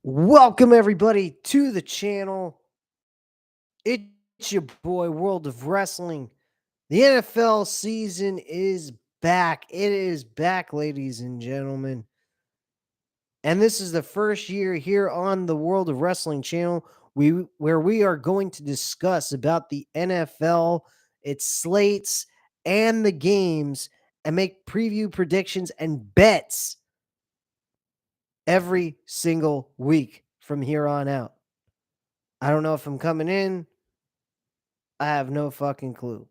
Welcome everybody to the channel. It's your boy World of Wrestling. The NFL season is back. It is back, ladies and gentlemen. And this is the first year here on the World of Wrestling channel where we are going to discuss about the NFL, its slates, and the games, and make preview predictions and bets every single week from here on out. I don't know if I'm coming in. I have no fucking clue.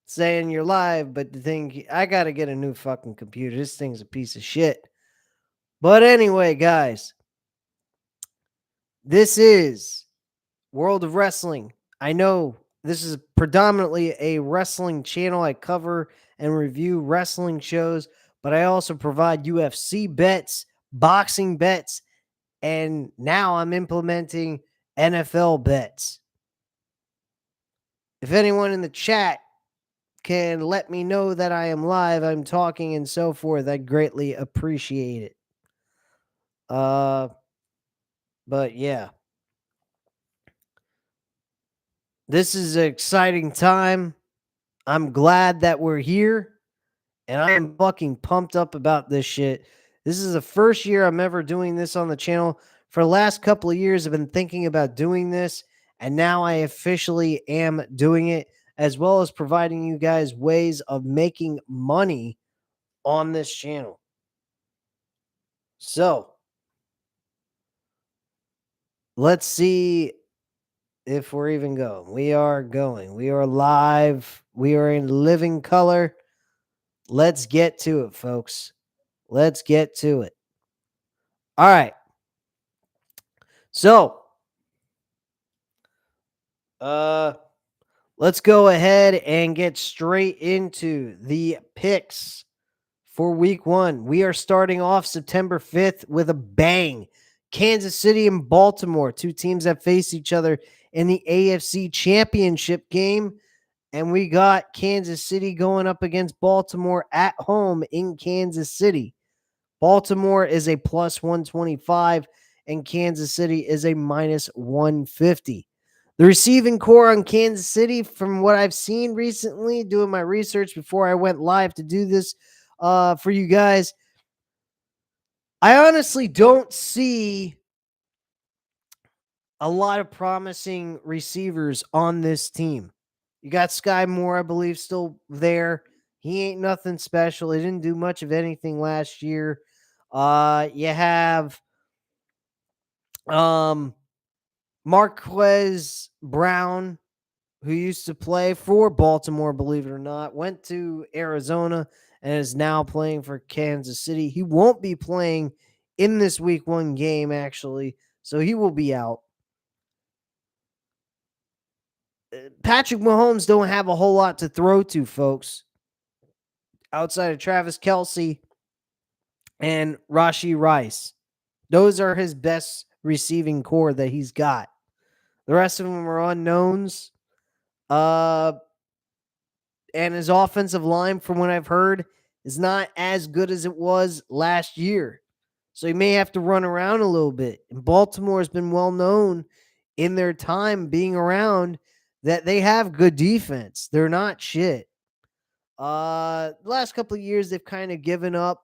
Saying you're live, but the thing, I gotta get a new fucking computer. This thing's a piece of shit. But anyway, guys, this is World of Wrestling. I know this is predominantly a wrestling channel. I cover and review wrestling shows, but I also provide UFC bets, boxing bets, and now I'm implementing NFL bets. If anyone in the chat can let me know that I am live, I'm talking, and so forth, I'd greatly appreciate it. But yeah. This is an exciting time. I'm glad that we're here, and I am fucking pumped up about this shit. This is the first year I'm ever doing this on the channel. For the last couple of years, I've been thinking about doing this, and now I officially am doing it, as well as providing you guys ways of making money on this channel. So, let's see if we're even going. We are going. We are live. We are in living color. Let's get to it, folks. Let's get to it. All right. So, let's go ahead and get straight into the picks for week 1. We are starting off September 5th with a bang. Kansas City and Baltimore, two teams that face each other in the AFC Championship game. And we got Kansas City going up against Baltimore at home in Kansas City. Baltimore is a plus 125, and Kansas City is a minus 150. The receiving core on Kansas City, from what I've seen recently, doing my research before I went live to do this for you guys, I honestly don't see a lot of promising receivers on this team. You got Sky Moore, I believe, still there. He ain't nothing special. He didn't do much of anything last year. You have Marquez Brown, who used to play for Baltimore, believe it or not, went to Arizona and is now playing for Kansas City. He won't be playing in this week 1 game, actually, so he will be out. Patrick Mahomes don't have a whole lot to throw to, folks, outside of Travis Kelce and Rashee Rice. Those are his best receiving core that he's got. The rest of them are unknowns. And his offensive line, from what I've heard, is not as good as it was last year. So he may have to run around a little bit. And Baltimore has been well known in their time being around that they have good defense. They're not shit. The last couple of years, they've kind of given up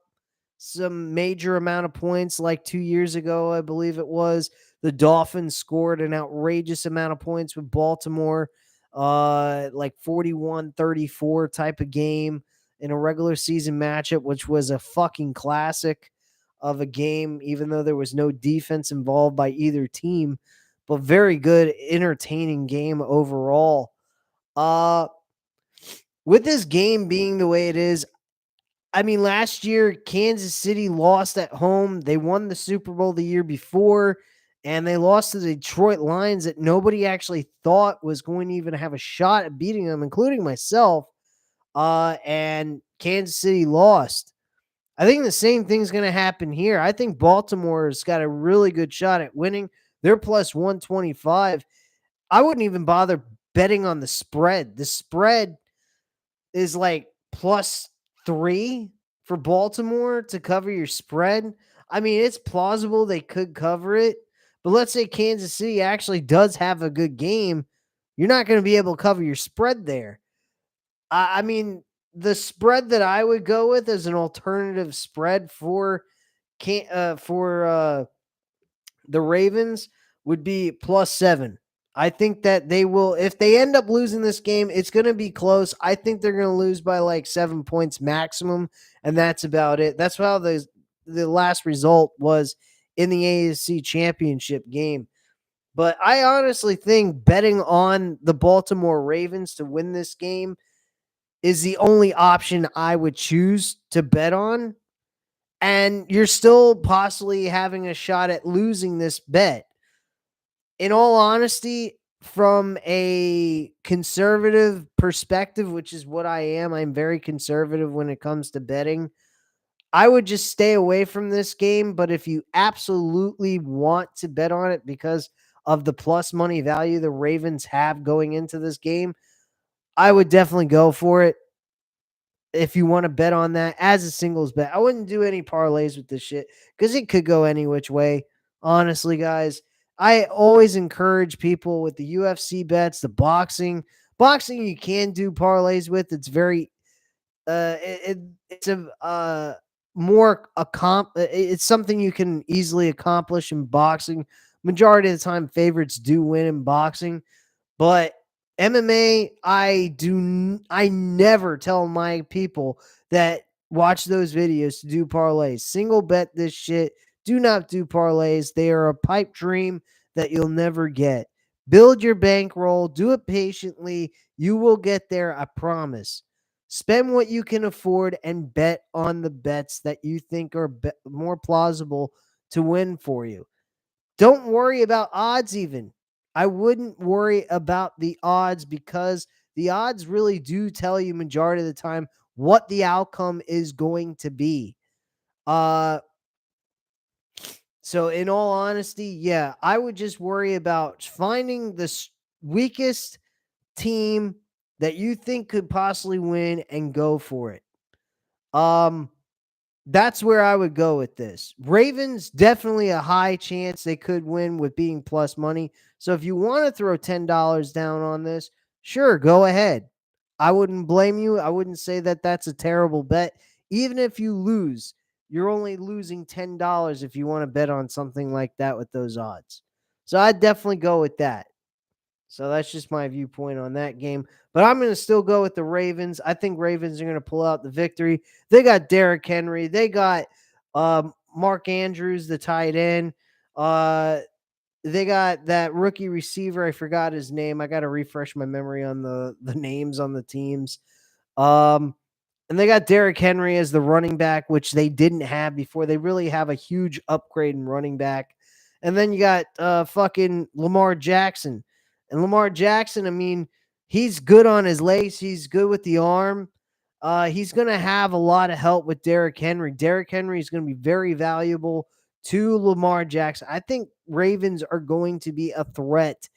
some major amount of points. Like 2 years ago, I believe it was, the Dolphins scored an outrageous amount of points with Baltimore, like 41-34 type of game in a regular season matchup, which was a fucking classic of a game, even though there was no defense involved by either team, but very good, entertaining game overall. With this game being the way it is, I mean, last year, Kansas City lost at home. They won the Super Bowl the year before, and they lost to the Detroit Lions that nobody actually thought was going to even have a shot at beating them, including myself. And Kansas City lost. I think the same thing's going to happen here. I think Baltimore's got a really good shot at winning. They're plus 125. I wouldn't even bother betting on the spread. The spread is like plus 3 for Baltimore to cover your spread. I mean, it's plausible they could cover it, but let's say Kansas City actually does have a good game, you're not going to be able to cover your spread there. I mean, the spread that I would go with as an alternative spread for the Ravens would be +7. I think that they will, if they end up losing this game, it's going to be close. I think they're going to lose by like 7 points maximum, and that's about it. That's how the last result was in the AFC Championship game. But I honestly think betting on the Baltimore Ravens to win this game is the only option I would choose to bet on. And you're still possibly having a shot at losing this bet. In all honesty, from a conservative perspective, which is what I am, I'm very conservative when it comes to betting. I would just stay away from this game. But if you absolutely want to bet on it because of the plus money value the Ravens have going into this game, I would definitely go for it. If you want to bet on that as a singles bet, I wouldn't do any parlays with this shit because it could go any which way. Honestly, guys, I always encourage people with the UFC bets, the boxing you can do parlays with. It's very, it's a more it's something you can easily accomplish in boxing. Majority of the time, favorites do win in boxing, but MMA, I never tell my people that watch those videos to do parlays. Single bet this shit. Do not do parlays. They are a pipe dream that you'll never get. Build your bankroll. Do it patiently. You will get there, I promise. Spend what you can afford and bet on the bets that you think are more plausible to win for you. Don't worry about odds even. I wouldn't worry about the odds because the odds really do tell you majority of the time what the outcome is going to be. Uh so in all honesty, yeah, I would just worry about finding the weakest team that you think could possibly win and go for it. Um That's where I would go with this. Ravens, definitely a high chance they could win with being plus money. So if you want to throw $10 down on this, sure, go ahead. I wouldn't blame you. I wouldn't say that that's a terrible bet. Even if you lose, you're only losing $10 if you want to bet on something like that with those odds. So I'd definitely go with that. So that's just my viewpoint on that game. But I'm going to still go with the Ravens. I think Ravens are going to pull out the victory. They got Derrick Henry. They got Mark Andrews, the tight end. They got that rookie receiver. I forgot his name. I got to refresh my memory on the names on the teams. And they got Derrick Henry as the running back, which they didn't have before. They really have a huge upgrade in running back. And then you got fucking Lamar Jackson. And Lamar Jackson, I mean, he's good on his legs. He's good with the arm. He's going to have a lot of help with Derrick Henry. Derrick Henry is going to be very valuable to Lamar Jackson. I think Ravens are going to be a threat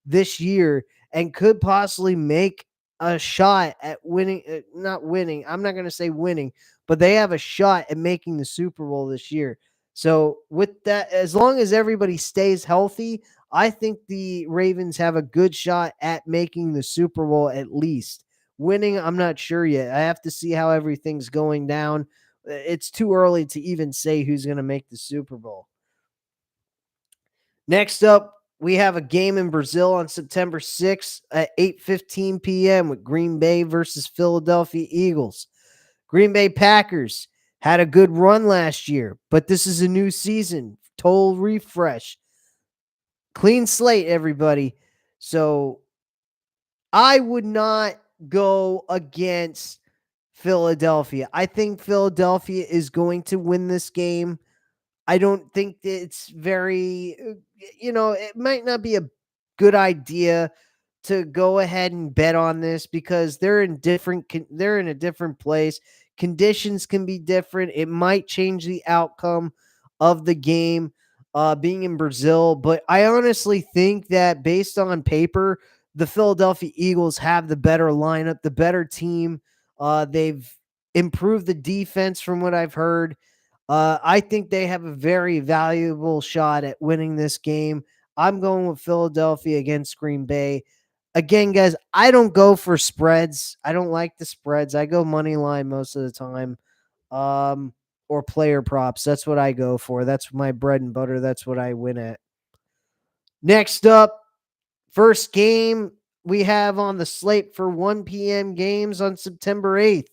this year and could possibly make a shot at winning, not winning. I'm not going to say winning, but they have a shot at making the Super Bowl this year. So, with that, as long as everybody stays healthy, I think the Ravens have a good shot at making the Super Bowl at least. Winning, I'm not sure yet. I have to see how everything's going down. It's too early to even say who's going to make the Super Bowl. Next up, we have a game in Brazil on September 6th at 8:15 p.m. with Green Bay versus Philadelphia Eagles. Green Bay Packers had a good run last year, but this is a new season. Total refresh. Clean slate, everybody. So I would not go against Philadelphia. I think Philadelphia is going to win this game. I don't think it's very, it might not be a good idea to go ahead and bet on this because they're in a different place. Conditions can be different. It might change the outcome of the game being in Brazil, but I honestly think that based on paper, the Philadelphia Eagles have the better lineup, the better team. They've improved the defense from what I've heard. I think they have a very valuable shot at winning this game. I'm going with Philadelphia against Green Bay. Again, guys, I don't go for spreads. I don't like the spreads. I go money line most of the time. Or player props. That's what I go for. That's my bread and butter. That's what I win at. Next up, first game we have on the slate for 1 p.m. games on September 8th.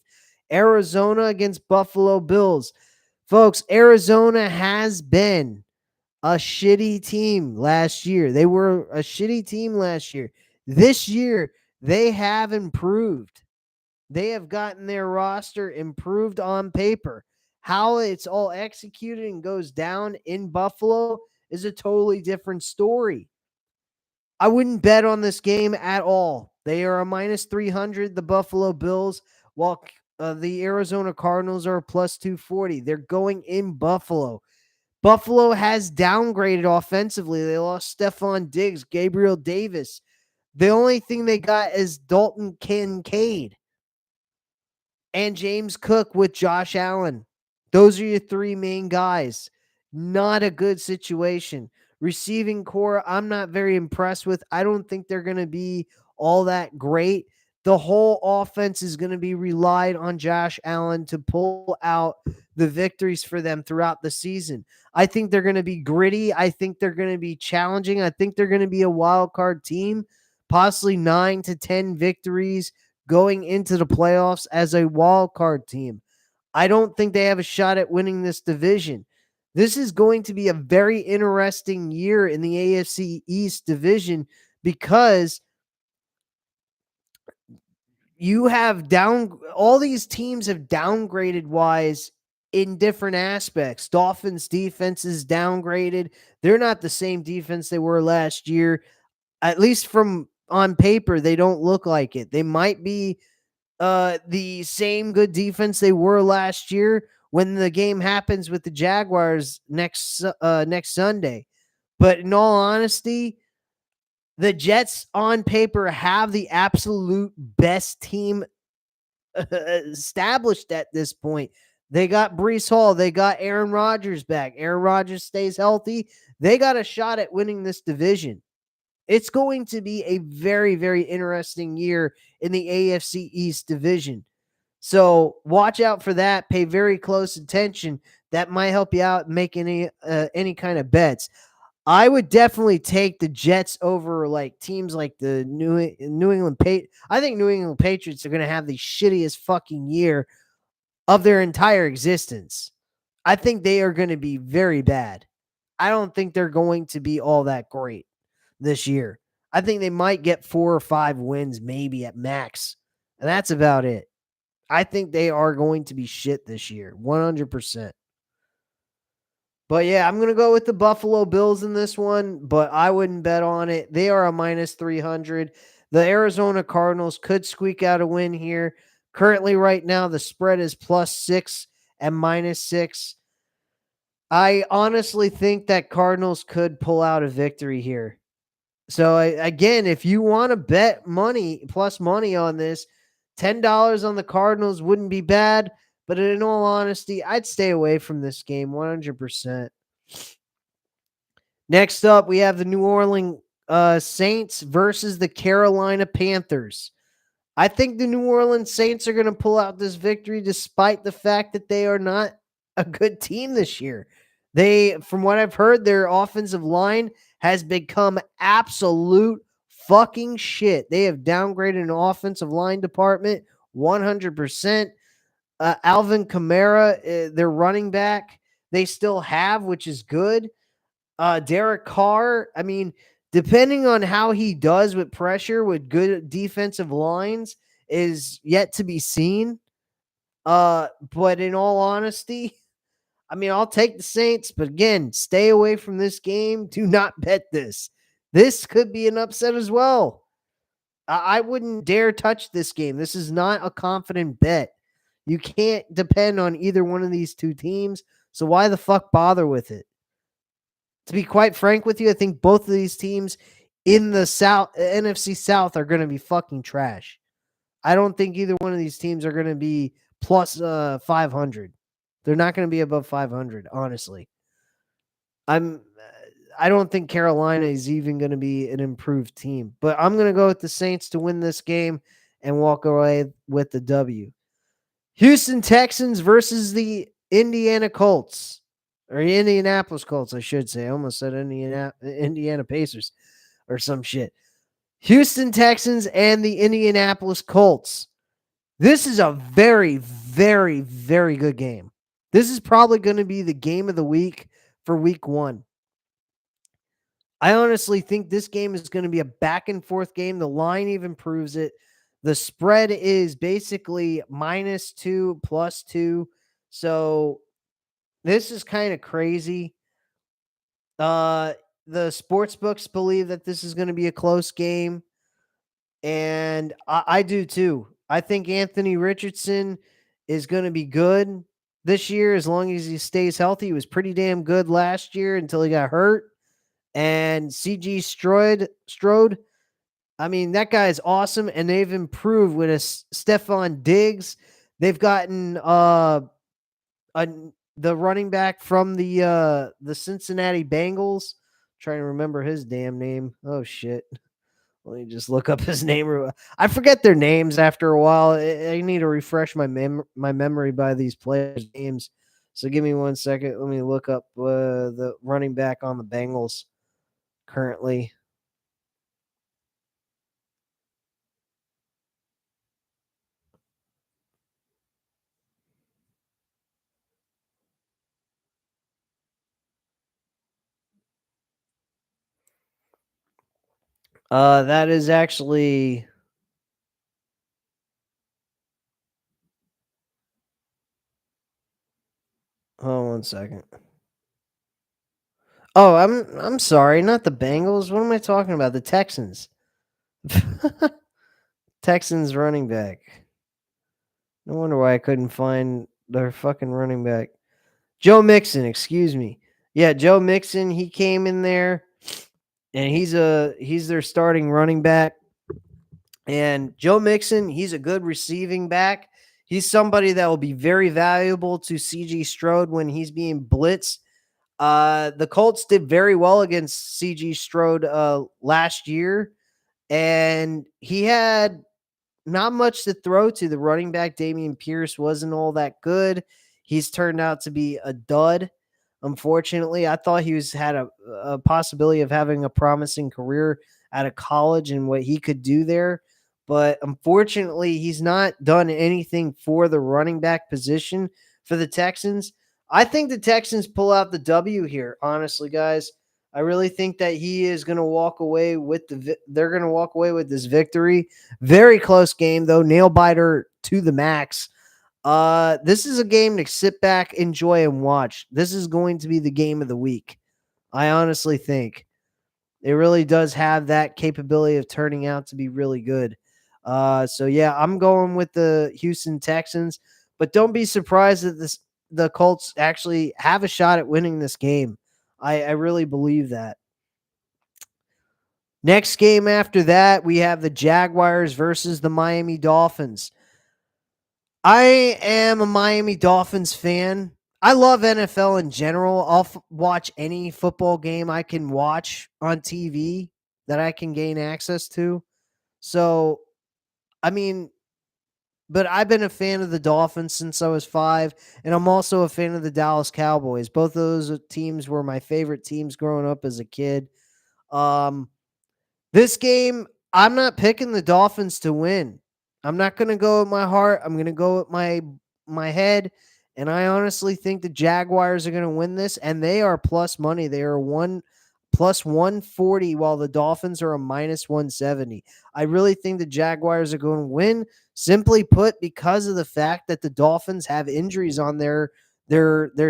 Arizona against Buffalo Bills. Folks, Arizona has been a shitty team last year. They were a shitty team last year. This year, they have improved. They have gotten their roster improved on paper. How it's all executed and goes down in Buffalo is a totally different story. I wouldn't bet on this game at all. They are a minus 300, the Buffalo Bills, while the Arizona Cardinals are a plus 240. They're going in Buffalo. Buffalo has downgraded offensively. They lost Stephon Diggs, Gabriel Davis. The only thing they got is Dalton Kincaid and James Cook with Josh Allen. Those are your three main guys. Not a good situation. Receiving core, I'm not very impressed with. I don't think they're going to be all that great. The whole offense is going to be relied on Josh Allen to pull out the victories for them throughout the season. I think they're going to be gritty. I think they're going to be challenging. I think they're going to be a wild card team, possibly 9 to 10 victories going into the playoffs as a wild card team. I don't think they have a shot at winning this division. This is going to be a very interesting year in the AFC East division because you have all these teams have downgraded wise in different aspects. Dolphins defense is downgraded. They're not the same defense they were last year. At least from on paper, they don't look like it. They might be the same good defense they were last year when the game happens with the Jaguars next Sunday. But in all honesty, the Jets on paper have the absolute best team established at this point. They got Breece Hall. They got Aaron Rodgers back. Aaron Rodgers stays healthy. They got a shot at winning this division. It's going to be a very, very interesting year in the AFC East division. So watch out for that. Pay very close attention. That might help you out make any kind of bets. I would definitely take the Jets over like teams like the New England Patriots. I think New England Patriots are going to have the shittiest fucking year of their entire existence. I think they are going to be very bad. I don't think they're going to be all that great this year. I think they might get 4 or 5 wins, maybe at max. And that's about it. I think they are going to be shit this year, 100%. But yeah, I'm going to go with the Buffalo Bills in this one, but I wouldn't bet on it. They are a minus 300. The Arizona Cardinals could squeak out a win here. Currently, right now, the spread is +6 and -6. I honestly think that Cardinals could pull out a victory here. So again, if you want to bet money plus money on this, $10 on the Cardinals wouldn't be bad. But in all honesty, I'd stay away from this game 100%. Next up, we have the New Orleans Saints versus the Carolina Panthers. I think the New Orleans Saints are going to pull out this victory despite the fact that they are not a good team this year. From what I've heard, their offensive line has become absolute fucking shit. They have downgraded an offensive line department 100%. Alvin Kamara, their running back, they still have, which is good. Derek Carr, I mean, depending on how he does with pressure with good defensive lines is yet to be seen. But in all honesty, I mean, I'll take the Saints, but again, stay away from this game. Do not bet this. This could be an upset as well. I wouldn't dare touch this game. This is not a confident bet. You can't depend on either one of these two teams. So why the fuck bother with it? To be quite frank with you, I think both of these teams in the NFC South are going to be fucking trash. I don't think either one of these teams are going to be plus 500. They're not going to be above 500, honestly. I'm I don't think Carolina is even going to be an improved team, but I'm going to go with the Saints to win this game and walk away with the W. Houston Texans versus the Indiana Colts, or Indianapolis Colts, I should say. I almost said Indiana Pacers or some shit. Houston Texans and the Indianapolis Colts. This is a very, very, very good game. This is probably going to be the game of the week for week 1. I honestly think this game is going to be a back and forth game. The line even proves it. The spread is basically -2, +2. So this is kind of crazy. The sports books believe that this is going to be a close game, and I do too. I think Anthony Richardson is going to be good this year as long as he stays healthy. He was pretty damn good last year until he got hurt. And CG Strode, I mean, that guy is awesome, and they've improved with a Stephon Diggs. They've gotten the running back from the Cincinnati Bengals. Trying to remember his damn name. Oh shit. Let me just look up his name. I forget their names after a while. I need to refresh my memory by these players' names. So give me 1 second. Let me look up the running back on the Bengals currently. That is actually. Hold on 1 second. Oh, I'm sorry, not the Bengals. What am I talking about? The Texans. Texans running back. No wonder why I couldn't find their fucking running back. Joe Mixon, excuse me. Yeah, Joe Mixon, he came in there and he's their starting running back. And Joe Mixon, he's a good receiving back. He's somebody that will be very valuable to CG Strode when he's being blitzed. The Colts did very well against CG Strode last year, and he had not much to throw to. The running back, Damian Pierce, wasn't all that good. He's turned out to be a dud. Unfortunately, I thought he had a possibility of having a promising career out of college and what he could do there. But unfortunately, he's not done anything for the running back position for the Texans. I think the Texans pull out the W here, honestly, guys. I really think that he is going to walk away with they're going to walk away with this victory. Very close game though, nail biter to the max. This is a game to sit back, enjoy, and watch. This is going to be the game of the week. I honestly think it really does have that capability of turning out to be really good. So yeah, I'm going with the Houston Texans, but don't be surprised that the Colts actually have a shot at winning this game. I really believe that. Next game after that, we have the Jaguars versus the Miami Dolphins. I am a Miami Dolphins fan. I love NFL in general. I'll watch any football game I can watch on TV that I can gain access to. So, I mean, but I've been a fan of the Dolphins since I was 5, and I'm also a fan of the Dallas Cowboys. Both of those teams were my favorite teams growing up as a kid. This game, I'm not picking the Dolphins to win. I'm not going to go with my heart. I'm going to go with my head, and I honestly think the Jaguars are going to win this, and they are plus money. They are plus 140, while the Dolphins are a minus 170. I really think the Jaguars are going to win. Simply put, because of the fact that the Dolphins have injuries on their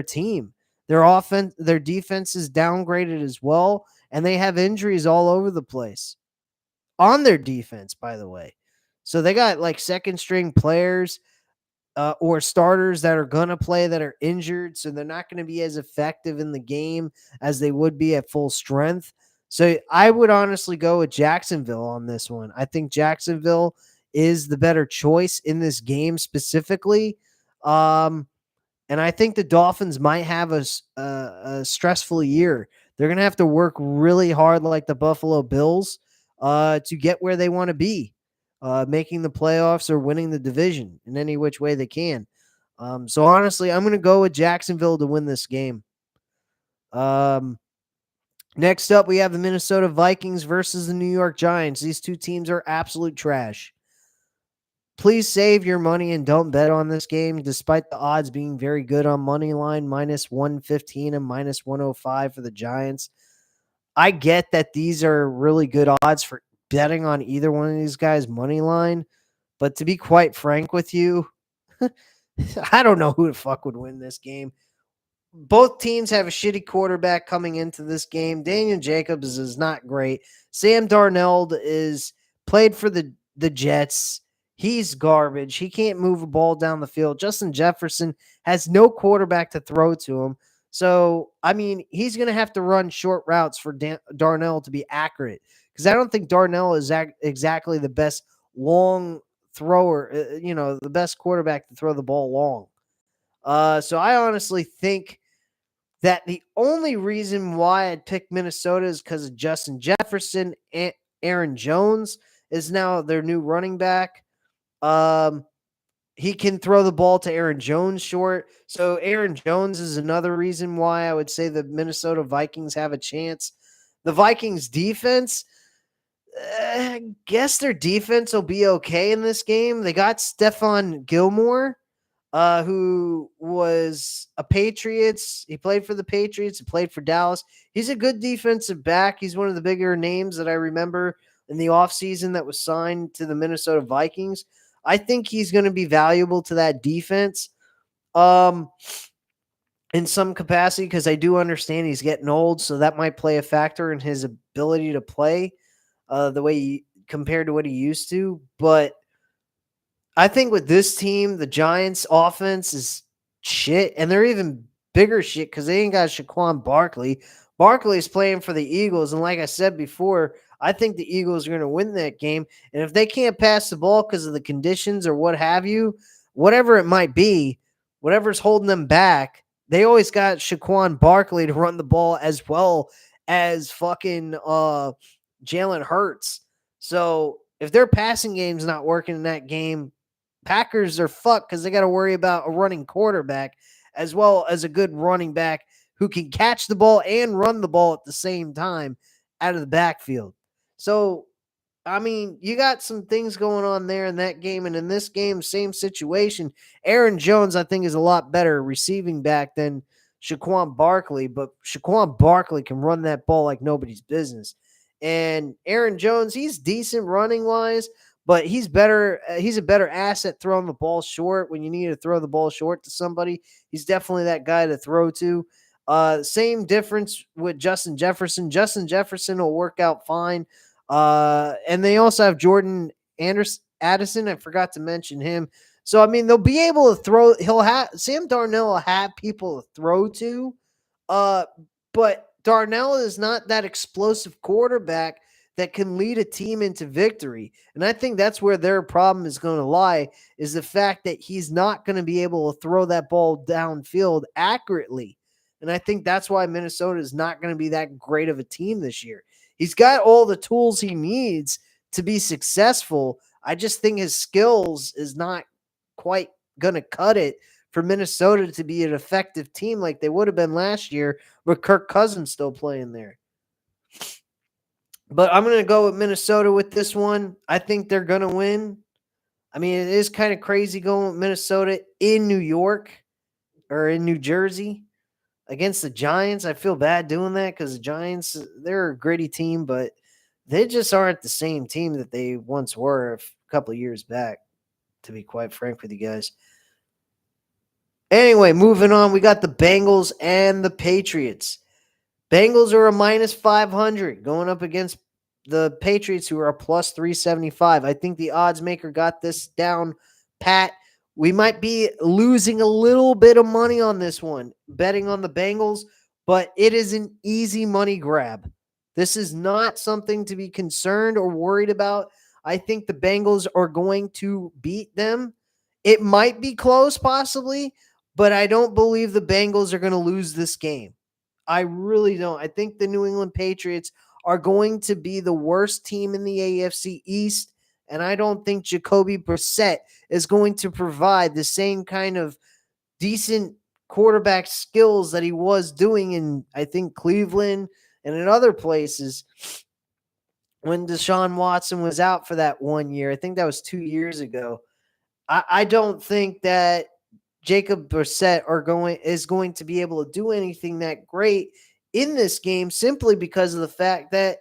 team. Their defense is downgraded as well, and they have injuries all over the place on their defense, by the way. So they got like second string players or starters that are going to play that are injured. So they're not going to be as effective in the game as they would be at full strength. So I would honestly go with Jacksonville on this one. I think Jacksonville is the better choice in this game specifically. And I think the Dolphins might have a stressful year. They're going to have to work really hard, like the Buffalo Bills, to get where they want to be, making the playoffs or winning the division in any which way they can. So honestly, I'm going to go with Jacksonville to win this game. Next up, we have the Minnesota Vikings versus the New York Giants. These two teams are absolute trash. Please save your money and don't bet on this game, despite the odds being very good on money line, minus 115 and minus 105 for the Giants. I get that these are really good odds for betting on either one of these guys' money line, but to be quite frank with you, I don't know who the fuck would win this game. Both teams have a shitty quarterback coming into this game. Daniel Jacobs is not great. Sam Darnold is played for the Jets. He's garbage. He can't move a ball down the field. Justin Jefferson has no quarterback to throw to him. So, I mean, he's going to have to run short routes for Darnell to be accurate, because I don't think Darnell is exactly the best long thrower, the best quarterback to throw the ball long. So I honestly think that the only reason why I'd pick Minnesota is because of Justin Jefferson. And Aaron Jones is now their new running back. He can throw the ball to Aaron Jones short. So Aaron Jones is another reason why I would say the Minnesota Vikings have a chance. The Vikings defense, I guess their defense will be okay in this game. They got Stephon Gilmore, who was a Patriots. He played for the Patriots. He played for Dallas. He's a good defensive back. He's one of the bigger names that I remember in the offseason that was signed to the Minnesota Vikings. I think he's going to be valuable to that defense in some capacity, because I do understand he's getting old, so that might play a factor in his ability to play the way compared to what he used to. But I think with this team, the Giants' offense is shit, and they're even bigger shit because they ain't got Saquon Barkley. Barkley is playing for the Eagles, and like I said before, I think the Eagles are going to win that game. And if they can't pass the ball because of the conditions or what have you, whatever it might be, whatever's holding them back, they always got Saquon Barkley to run the ball as well as fucking Jalen Hurts. So if their passing game's not working in that game, Packers are fucked because they got to worry about a running quarterback as well as a good running back who can catch the ball and run the ball at the same time out of the backfield. So, I mean, you got some things going on there in that game. And in this game, same situation. Aaron Jones, I think, is a lot better receiving back than Saquon Barkley, but Saquon Barkley can run that ball like nobody's business. And Aaron Jones, he's decent running wise, but he's better. He's a better asset throwing the ball short when you need to throw the ball short to somebody. He's definitely that guy to throw to. Same difference with Justin Jefferson. Justin Jefferson will work out fine. And they also have Jordan Addison. I forgot to mention him. So, I mean, they'll be able to throw. Sam Darnell will have people to throw to. But Darnell is not that explosive quarterback that can lead a team into victory. And I think that's where their problem is going to lie, is the fact that he's not going to be able to throw that ball downfield accurately. And I think that's why Minnesota is not going to be that great of a team this year. He's got all the tools he needs to be successful. I just think his skills is not quite going to cut it for Minnesota to be an effective team like they would have been last year with Kirk Cousins still playing there. But I'm going to go with Minnesota with this one. I think they're going to win. I mean, it is kind of crazy going with Minnesota in New York or in New Jersey against the Giants. I feel bad doing that because the Giants, they're a gritty team, but they just aren't the same team that they once were a couple of years back, to be quite frank with you guys. Anyway, moving on, we got the Bengals and the Patriots. Bengals are a minus 500 going up against the Patriots, who are a plus 375. I think the odds maker got this down pat. We might be losing a little bit of money on this one, betting on the Bengals, but it is an easy money grab. This is not something to be concerned or worried about. I think the Bengals are going to beat them. It might be close, possibly, but I don't believe the Bengals are going to lose this game. I really don't. I think the New England Patriots are going to be the worst team in the AFC East, and I don't think Jacoby Brissett is going to provide the same kind of decent quarterback skills that he was doing in, I think, Cleveland and in other places when Deshaun Watson was out for that 1 year. I think that was 2 years ago. I don't think that Jacob Brissett is going to be able to do anything that great in this game simply because of the fact that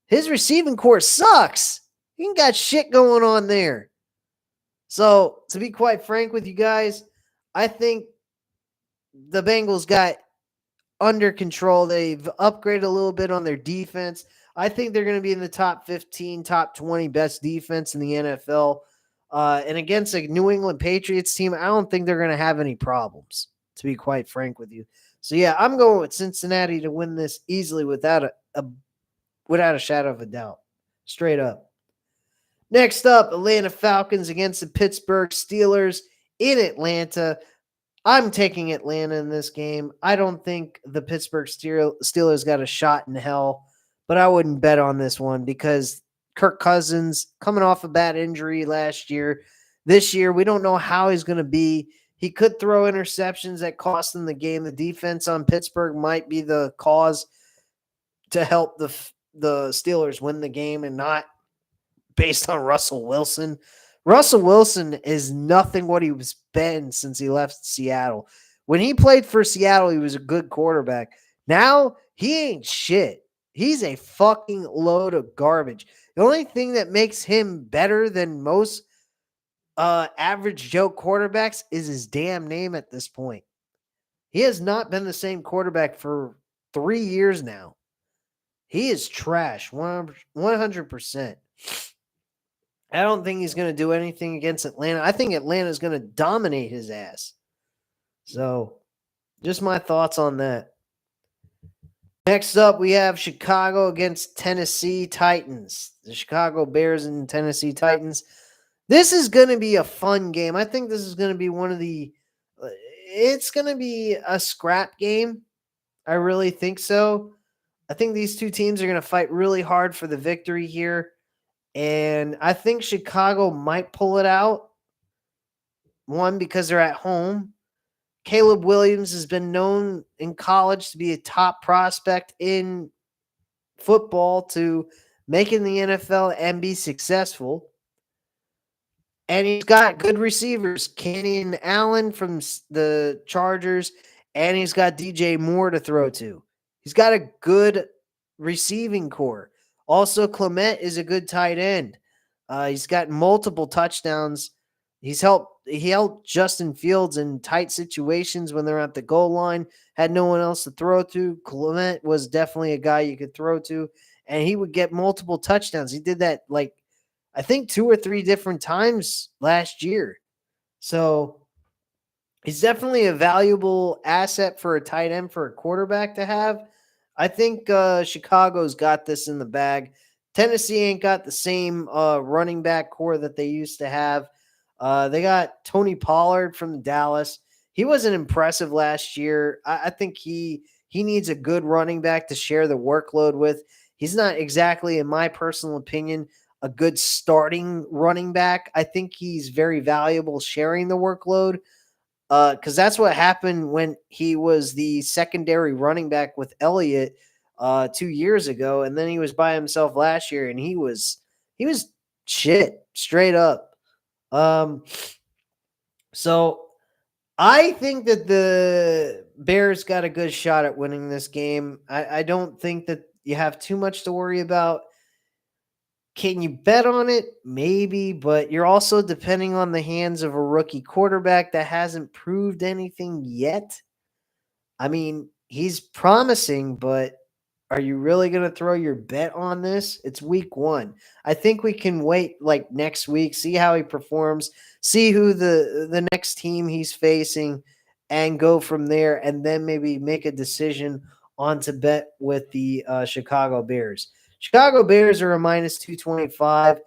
his receiving core sucks. He ain't got shit going on there. So, to be quite frank with you guys, I think the Bengals got under control. They've upgraded a little bit on their defense. I think they're going to be in the top 15, top 20 best defense in the NFL. And against a New England Patriots team, I don't think they're going to have any problems, to be quite frank with you. So, yeah, I'm going with Cincinnati to win this easily without a shadow of a doubt. Straight up. Next up, Atlanta Falcons against the Pittsburgh Steelers in Atlanta. I'm taking Atlanta in this game. I don't think the Pittsburgh Steelers got a shot in hell, but I wouldn't bet on this one because Kirk Cousins coming off a bad injury last year. This year, we don't know how he's going to be. He could throw interceptions that cost them the game. The defense on Pittsburgh might be the cause to help the Steelers win the game and not based on Russell Wilson. Russell Wilson is nothing what he was been since he left Seattle. When he played for Seattle, he was a good quarterback. Now, he ain't shit. He's a fucking load of garbage. The only thing that makes him better than most average Joe quarterbacks is his damn name at this point. He has not been the same quarterback for 3 years now. He is trash, 100%. I don't think he's going to do anything against Atlanta. I think Atlanta is going to dominate his ass. So, just my thoughts on that. Next up, we have Chicago against Tennessee Titans. The Chicago Bears and Tennessee Titans. This is going to be a fun game. I think this is going to be it's going to be a scrap game. I really think so. I think these two teams are going to fight really hard for the victory here. And I think Chicago might pull it out. One, because they're at home. Caleb Williams has been known in college to be a top prospect in football to make it in the NFL and be successful. And he's got good receivers. Kenyon Allen from the Chargers, and he's got DJ Moore to throw to. He's got a good receiving core. Also, Clement is a good tight end. He's got multiple touchdowns. He helped Justin Fields in tight situations when they're at the goal line. Had no one else to throw to. Clement was definitely a guy you could throw to, and he would get multiple touchdowns. He did that I think 2 or 3 different times last year. So he's definitely a valuable asset for a tight end for a quarterback to have. I think Chicago's got this in the bag. Tennessee ain't got the same running back core that they used to have. They got Tony Pollard from Dallas. He wasn't impressive last year. I think he needs a good running back to share the workload with. He's not exactly, in my personal opinion, a good starting running back. I think he's very valuable sharing the workload. Because that's what happened when he was the secondary running back with Elliott 2 years ago, and then he was by himself last year, and he was shit straight up. So I think that the Bears got a good shot at winning this game. I don't think that you have too much to worry about. Can you bet on it? Maybe, but you're also depending on the hands of a rookie quarterback that hasn't proved anything yet. I mean, he's promising, but are you really going to throw your bet on this? It's week 1. I think we can wait next week, see how he performs, see who the next team he's facing, and go from there, and then maybe make a decision on to bet with the Chicago Bears. Chicago Bears are a minus 225.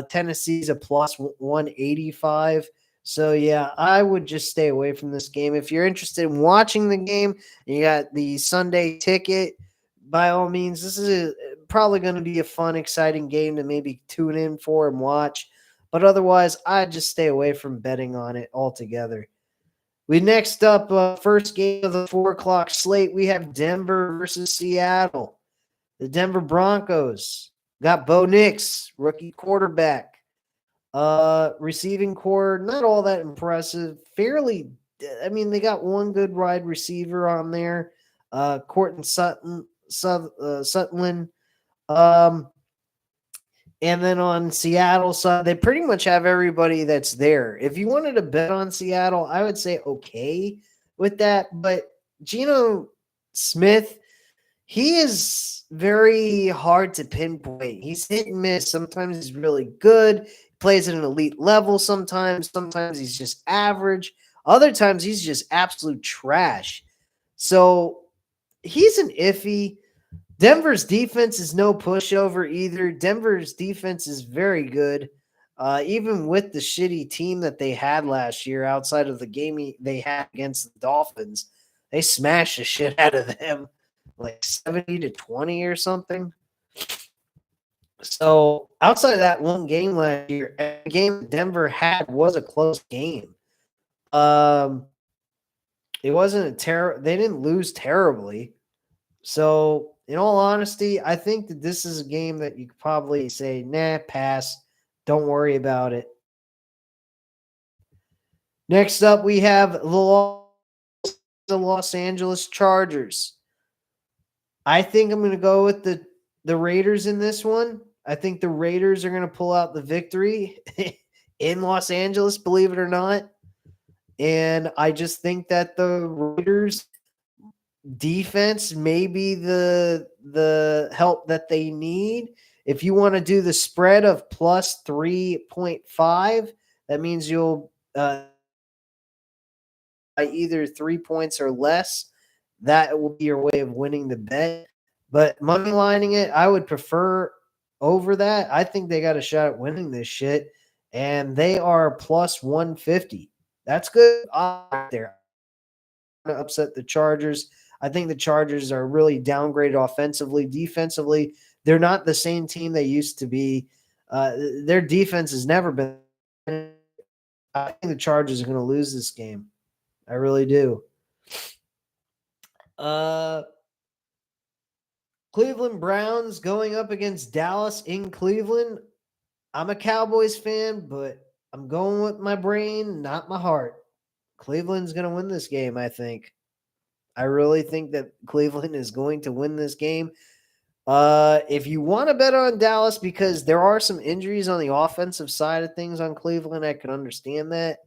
Tennessee's a plus 185. So yeah, I would just stay away from this game. If you're interested in watching the game, and you got the Sunday ticket. By all means, this is probably going to be a fun, exciting game to maybe tune in for and watch. But otherwise, I'd just stay away from betting on it altogether. We next up, first game of the 4 o'clock slate, we have Denver versus Seattle. The Denver Broncos got Bo Nix, rookie quarterback. Receiving core, not all that impressive. Fairly, I mean, they got one good wide receiver on there, Cortland Sutton. Um, and then on Seattle side, they pretty much have everybody that's there. If you wanted to bet on Seattle, I would say okay with that. But Geno Smith, he is very hard to pinpoint. He's hit and miss. Sometimes he's really good, plays at an elite level sometimes. Sometimes he's just average. Other times he's just absolute trash. So he's an iffy. Denver's defense is no pushover either. Denver's defense is very good. Even with the shitty team that they had last year, outside of the game they had against the Dolphins, they smashed the shit out of them, like 70-20 or something. So outside of that one game last year, every game Denver had was a close game. It wasn't they didn't lose terribly. So, in all honesty, I think that this is a game that you could probably say, nah, pass. Don't worry about it. Next up, we have the Los Angeles Chargers. I think I'm going to go with the Raiders in this one. I think the Raiders are going to pull out the victory in Los Angeles, believe it or not. And I just think that the Raiders defense may be the help that they need. If you want to do the spread of plus 3.5, that means you'll either 3 points or less. That will be your way of winning the bet. But money lining it, I would prefer over that. I think they got a shot at winning this shit, and they are plus 150. That's good right there. To upset the Chargers. I think the Chargers are really downgraded offensively. Defensively, they're not the same team they used to be. Their defense has never been. I think the Chargers are going to lose this game. I really do. Cleveland Browns going up against Dallas in Cleveland. I'm a Cowboys fan, but I'm going with my brain, not my heart. Cleveland's going to win this game, I think. I really think that Cleveland is going to win this game. If you want to bet on Dallas, because there are some injuries on the offensive side of things on Cleveland, I can understand that.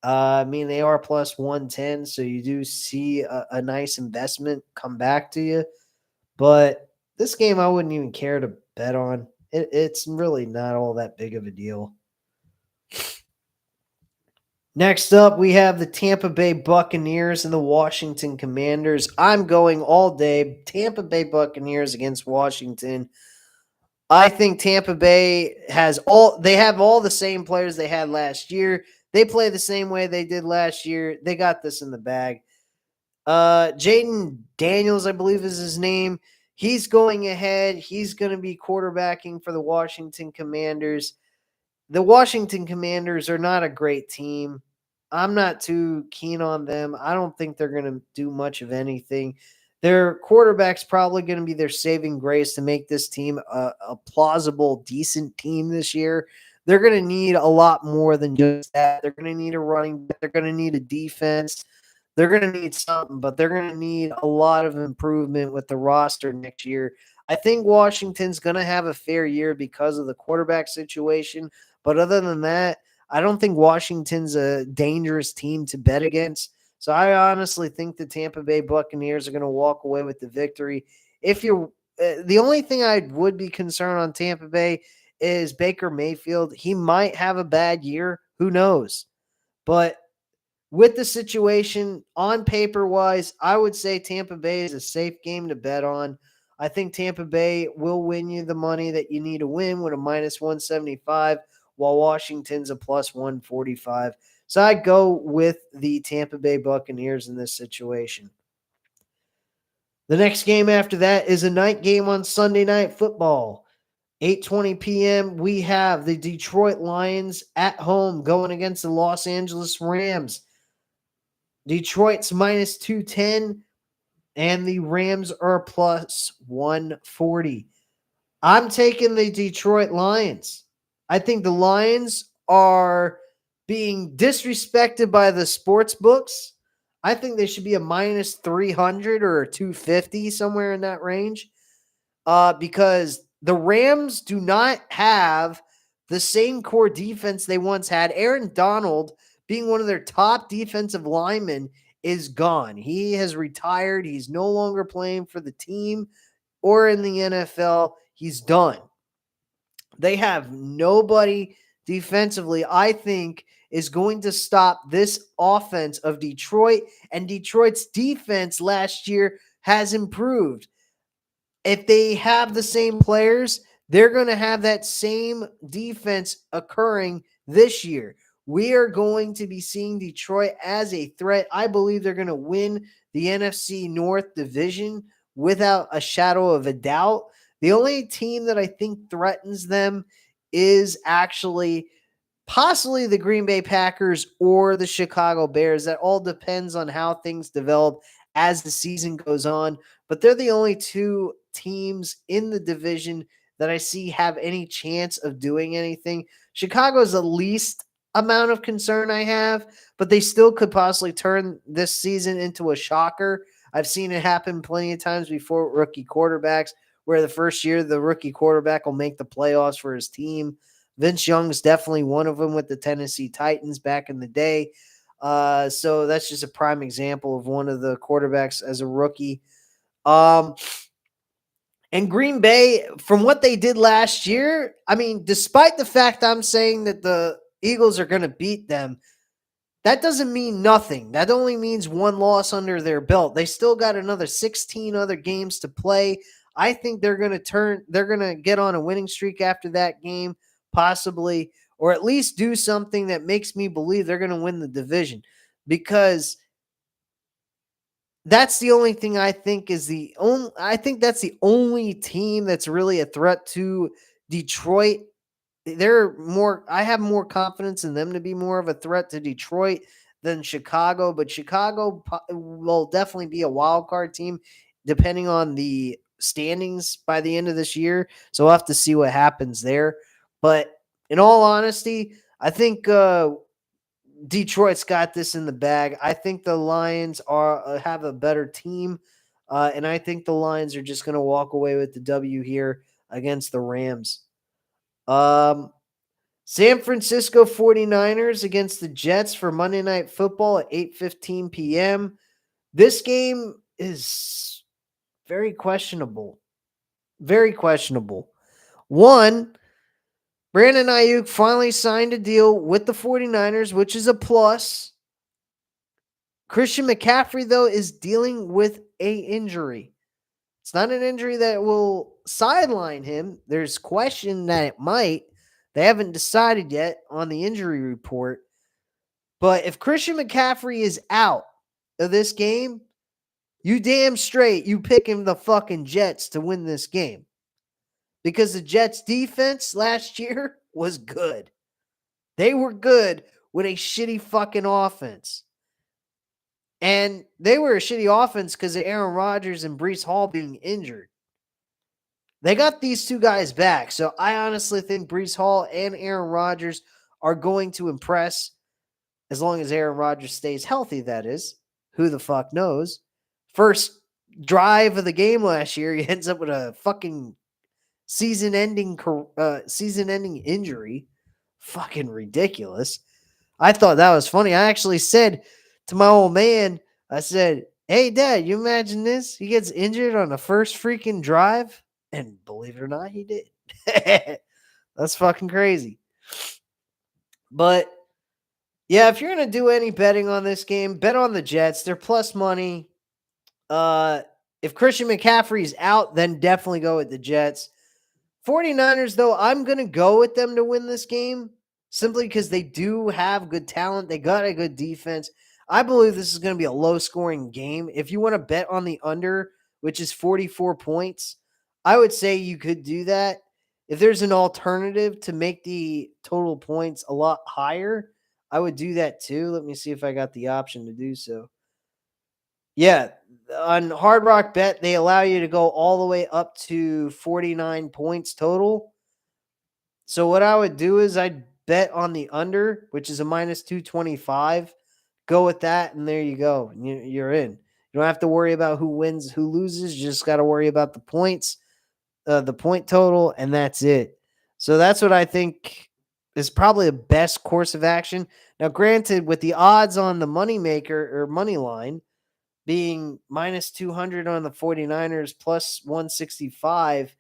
I mean, they are plus 110, so you do see a nice investment come back to you. But this game, I wouldn't even care to bet on. It's really not all that big of a deal. Next up, we have the Tampa Bay Buccaneers and the Washington Commanders. I'm going all day. Tampa Bay Buccaneers against Washington. I think Tampa Bay have all the same players they had last year. They play the same way they did last year. They got this in the bag. Jaden Daniels, I believe is his name. He's going ahead. He's going to be quarterbacking for the Washington Commanders. The Washington Commanders are not a great team. I'm not too keen on them. I don't think they're going to do much of anything. Their quarterback's probably going to be their saving grace to make this team a plausible, decent team this year. They're going to need a lot more than just that. They're going to need a running back. They're going to need a defense. They're going to need something, but they're going to need a lot of improvement with the roster next year. I think Washington's going to have a fair year because of the quarterback situation. But other than that, I don't think Washington's a dangerous team to bet against. So I honestly think the Tampa Bay Buccaneers are going to walk away with the victory. If you're the only thing I would be concerned on Tampa Bay is Baker Mayfield. He might have a bad year. Who knows? But with the situation on paper wise, I would say Tampa Bay is a safe game to bet on. I think Tampa Bay will win you the money that you need to win with a minus 175, while Washington's a plus 145. So I go with the Tampa Bay Buccaneers in this situation. The next game after that is a night game on Sunday Night Football. 8:20 p.m. we have the Detroit Lions at home going against the Los Angeles Rams. Detroit's minus 210 and the Rams are plus 140. I'm taking the Detroit Lions. I think the Lions are being disrespected by the sports books. I think they should be a minus 300 or a 250, somewhere in that range, because the Rams do not have the same core defense they once had. Aaron Donald, being one of their top defensive linemen, is gone. He has retired. He's no longer playing for the team or in the NFL. He's done. They have nobody defensively, I think, is going to stop this offense of Detroit. And Detroit's defense last year has improved. If they have the same players, they're going to have that same defense occurring this year. We are going to be seeing Detroit as a threat. I believe they're going to win the NFC North division without a shadow of a doubt. The only team that I think threatens them is actually possibly the Green Bay Packers or the Chicago Bears. That all depends on how things develop as the season goes on. But they're the only two teams in the division that I see have any chance of doing anything. Chicago is the least amount of concern I have, but they still could possibly turn this season into a shocker. I've seen it happen plenty of times before, rookie quarterbacks, where the first year the rookie quarterback will make the playoffs for his team. Vince Young is definitely one of them with the Tennessee Titans back in the day. So that's just a prime example of one of the quarterbacks as a rookie. And Green Bay, from what they did last year, I mean, despite the fact I'm saying that the Eagles are going to beat them, that doesn't mean nothing. That only means one loss under their belt. They still got another 16 other games to play. I think they're going to get on a winning streak after that game, possibly, or at least do something that makes me believe they're going to win the division, because that's the only thing I think is I think that's the only team that's really a threat to Detroit. I have more confidence in them to be more of a threat to Detroit than Chicago, but Chicago will definitely be a wild card team depending on the standings by the end of this year. So we'll have to see what happens there. But in all honesty, I think Detroit's got this in the bag. I think the Lions have a better team, and I think the Lions are just going to walk away with the W here against the Rams. San Francisco 49ers against the Jets for Monday Night Football at 8:15 p.m. This game is very questionable. Very questionable. One, Brandon Ayuk finally signed a deal with the 49ers, which is a plus. Christian McCaffrey, though, is dealing with an injury. It's not an injury that will sideline him. There's question that it might. They haven't decided yet on the injury report. But if Christian McCaffrey is out of this game, you damn straight you picking the fucking Jets to win this game. Because the Jets defense last year was good. They were good with a shitty fucking offense. And they were a shitty offense because of Aaron Rodgers and Breece Hall being injured. They got these two guys back. So I honestly think Breece Hall and Aaron Rodgers are going to impress, as long as Aaron Rodgers stays healthy, that is. Who the fuck knows? First drive of the game last year, he ends up with a fucking season-ending injury. Fucking ridiculous. I thought that was funny. I actually said to my old man, I said, "Hey, Dad, you imagine this? He gets injured on the first freaking drive." And believe it or not, he did. That's fucking crazy. But yeah, if you're going to do any betting on this game, bet on the Jets. They're plus money. If Christian McCaffrey's out, then definitely go with the Jets. 49ers, though, I'm going to go with them to win this game. simply because they do have good talent. They got a good defense. I believe this is going to be a low scoring game. If you want to bet on the under, which is 44 points, I would say you could do that. If there's an alternative to make the total points a lot higher, I would do that too. Let me see if I got the option to do so. Yeah, on Hard Rock Bet, they allow you to go all the way up to 49 points total. So what I would do is I'd bet on the under, which is a minus 225. Go with that, and there you go. You're in. You don't have to worry about who wins, who loses. You just got to worry about the points, the point total, and that's it. So that's what I think is probably the best course of action. Now, granted, with the odds on the moneymaker or money line being minus 200 on the 49ers plus 165,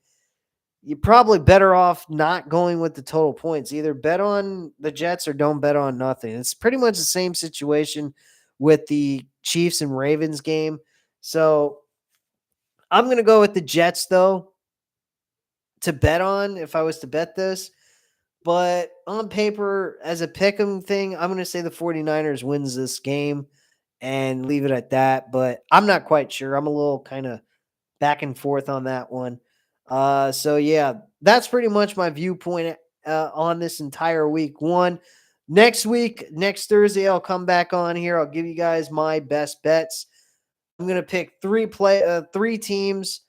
you're probably better off not going with the total points. Either bet on the Jets or don't bet on nothing. It's pretty much the same situation with the Chiefs and Ravens game. So I'm going to go with the Jets, though, to bet on if I was to bet this. But on paper, as a pick 'em thing, I'm going to say the 49ers wins this game and leave it at that. But I'm not quite sure. I'm a little kind of back and forth on that one. So yeah, that's pretty much my viewpoint on this entire week one. Next week, next Thursday, I'll come back on here. I'll give you guys my best bets. I'm gonna pick three teams,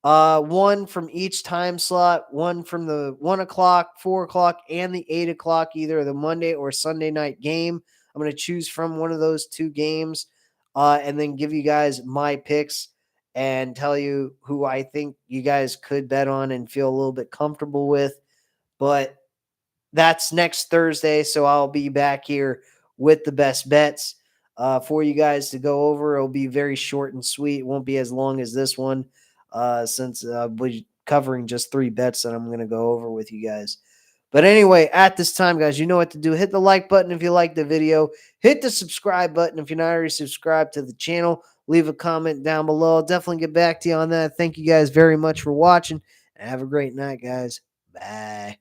one from each time slot, one from the 1 o'clock, 4 o'clock, and the 8 o'clock, either the Monday or Sunday night game. I'm gonna choose from one of those two games, and then give you guys my picks and tell you who I think you guys could bet on and feel a little bit comfortable with. But that's next Thursday, so I'll be back here with the best bets for you guys to go over. It'll be very short and sweet. It won't be as long as this one since we're covering just 3 bets that I'm going to go over with you guys. But anyway, at this time, guys, you know what to do. Hit the like button if you like the video. Hit the subscribe button if you're not already subscribed to the channel. Leave a comment down below. I'll definitely get back to you on that. Thank you guys very much for watching. And have a great night, guys. Bye.